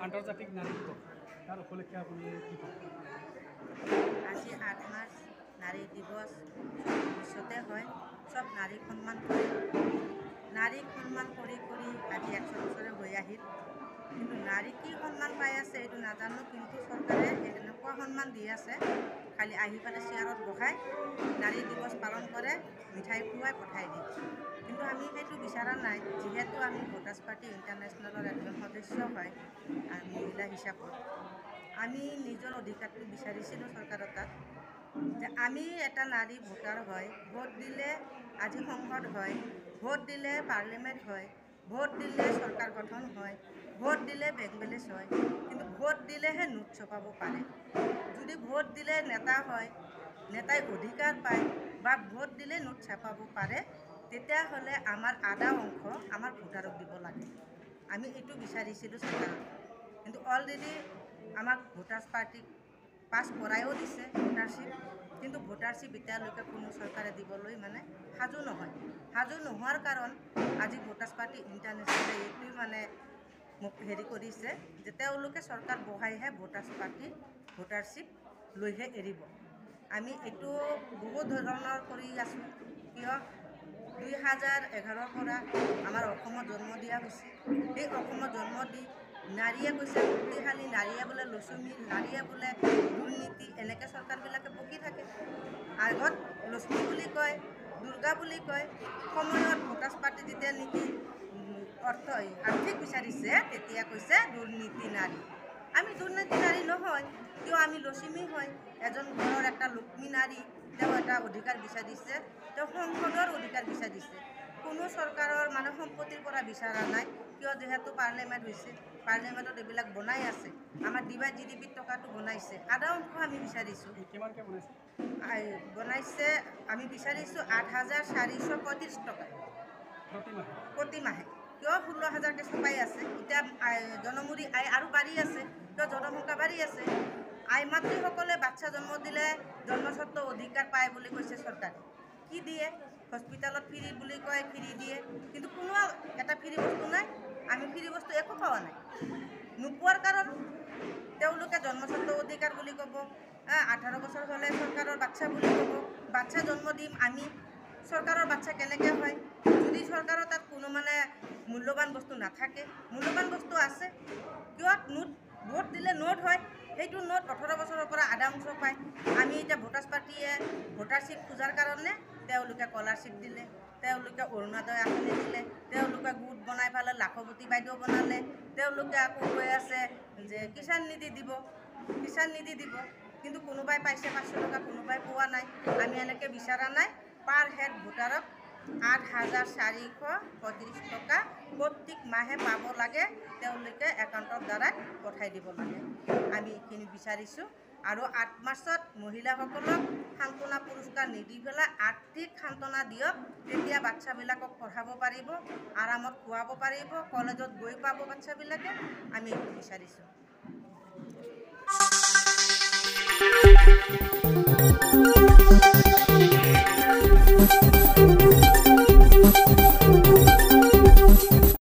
আন্তৰ্জাতিক নাৰী দিৱস তাৰ উপলক্ষে আপুনি কি ক'ব? আজি 8 মাৰ্চ নাৰী দিৱস বিশ্বতে হয়। সব নাৰীক সন্মান কৰে। নাৰীক সন্মান কৰি আজি 100 বছৰে হৈ আহিল। কিন্তু নাৰী কি সন্মান পাই আছে এইটো নাজানো, কিন্তু চৰকাৰে এনেকুৱা সন্মান দি আছে, খালি আহি পেলাই চেয়াৰত বহাই নাৰী দিৱস পালন কৰে, মিঠাই খুৱাই পঠাই দিয়ে। কিন্তু আমি সেইটো বিচৰা নাই, যিহেতু আমি ভোটাৰ্ছ পাৰ্টি ইণ্টাৰনেশ্যনেলৰ একজন সদস্য হয় মহিলা হিচাপত। আমি নিজৰ অধিকাৰটো বিচাৰিছিলোঁ চৰকাৰৰ তাত, যে আমি এটা নাৰী ভোটাৰ হয়, ভোট দিলে আজি সংসদ হয়, ভোট দিলে পাৰ্লিমেণ্ট হয়, ভোট দিলে চৰকাৰ গঠন হয়, ভোট দিলে বেংক বেলেঞ্চ হয়, কিন্তু ভোট দিলেহে নোট ছপাব পাৰে। যদি ভোট দিলে নেতা হয়, নেতাই অধিকাৰ পায় বা ভোট দিলে নোট ছাপাব পাৰে, তেতিয়াহ'লে আমাৰ আধা অংশ আমাৰ ভোটাৰক দিব লাগে। আমি এইটো বিচাৰিছিলোঁ চৰকাৰক, কিন্তু অলৰেডি আমাক ভোটাৰ্ছ পাৰ্টিক পাছ কৰাইও দিছে ভোটাৰশ্বিপ, কিন্তু ভোটাৰশ্বিপ এতিয়ালৈকে কোনো চৰকাৰে দিবলৈ সাজু নহয়। সাজু নোহোৱাৰ কাৰণ আজি ভোটাৰ্ছ পাৰ্টি ইণ্টাৰনেশ্যনেলে এইটোৱে মোক কৰিছে যে তেওঁলোকে চৰকাৰ বহাইহে ভোটাৰ্ছ পাৰ্টি ভোটাৰশ্বিপ লৈহে এৰিব। আমি এইটো বহুত ধৰণৰ কৰি আছোঁ, কিয় 2011 পৰা আমাৰ অসমত জন্ম দিয়া হৈছে। সেই অসমত জন্ম দি নাৰীয়ে কৈছে শক্তিশালী, নাৰীয়ে বোলে লক্ষ্মী, নাৰীয়ে বোলে দুৰ্নীতি, এনেকৈ চৰকাৰবিলাকে বকি থাকে। আগত লক্ষ্মী বুলি কয়, দুৰ্গা বুলি কয়, সময়ত ভোটাৰ্ছ পাৰ্টি যেতিয়া নেকি আৰ্থিক বিচাৰিছে তেতিয়া কৈছে দুৰ্নীতি নাৰী। আমি দুৰ্নীতি নাৰী নহয়, কিয় আমি লক্ষ্মী হয়, এজন ঘৰৰ এটা লক্ষ্মী নাৰী। তেওঁ এটা অধিকাৰ বিচাৰিছে, তেওঁ সংসদৰ অধিকাৰ বিচাৰিছে, কোনো চৰকাৰৰ সম্পত্তিৰ পৰা বিচৰা নাই। কিয়, যিহেতু পাৰ্লিমেণ্ট হৈছে, পাৰ্লিমেণ্টত এইবিলাক বনাই আছে, আমাৰ ডিভাইড GDP টকাটো বনাইছে, আধা অংশ আমি বিচাৰিছোঁ। কিমানকৈ বনাইছে আমি বিচাৰিছোঁ 8,435 টকা প্ৰতিমাহে। কিয় 16,000কৈ ছপাই আছে, এতিয়া জনমুৰি আয় আৰু বাঢ়ি আছে, কিয় জনসংখ্যা বাঢ়ি আছে। আই মাতৃসকলে বাচ্চা জন্ম দিলে জন্মস্বত্ব অধিকাৰ পায় বুলি কৈছে চৰকাৰে। কি দিয়ে? হস্পিটেলত ফ্ৰী বুলি কয়, ফ্ৰী দিয়ে, কিন্তু কোনো এটা ফ্ৰী বস্তু নাই। আমি ফ্ৰী বস্তু একো পোৱা নাই। নোপোৱাৰ কাৰণ তেওঁলোকে জন্মস্বত্ব অধিকাৰ বুলি ক'ব, 18 বছৰ হ'লে চৰকাৰৰ বাচ্চা বুলি ক'ব, বাচ্চা জন্ম দিম আমি। চৰকাৰৰ বাচ্চা কেনেকৈ হয়? যদি চৰকাৰৰ তাত কোনো মূল্যৱান বস্তু নাথাকে, মূল্যৱান বস্তু আছে। কিয় নোট ভোট দিলে নোট হয়, সেইটো নোট 18 বছৰৰ পৰা আধা অংশ পায়। আমি এতিয়া ভোটাৰ্ছ পাৰ্টিয়ে ভোটাৰশ্বিপ খোজাৰ কাৰণে তেওঁলোকে স্কলাৰশ্বিপ দিলে, তেওঁলোকে অৰুণোদয় আঁচনি দিলে, তেওঁলোকে গোট বনাই পেলাই লাখপতি বাইদেউ বনালে, তেওঁলোকে আকৌ কৈ আছে যে কিষাণ নিধি দিব, কিষাণ নিধি দিব, কিন্তু কোনোবাই পাইছে 500 টকা, কোনোবাই পোৱা নাই। আমি এনেকৈ বিচৰা নাই। পাৰ হেড ভোটাৰক 8,435 টকা প্ৰত্যেক মাহে পাব লাগে, তেওঁলোকে একাউণ্টৰ দ্বাৰাই পঠাই দিব লাগে। আমি এইখিনি বিচাৰিছোঁ। আৰু 8 মাৰ্চত মহিলাসকলক সান্ত্বনা পুৰস্কাৰ নিদি পেলাই আৰ্থিক সান্ত্বনা দিয়ক, তেতিয়া বাচ্চাবিলাকক পঢ়াব পাৰিব, আৰামত খুৱাব পাৰিব, কলেজত গৈ পাব বাচ্চাবিলাকে। আমি এইটো বিচাৰিছোঁ।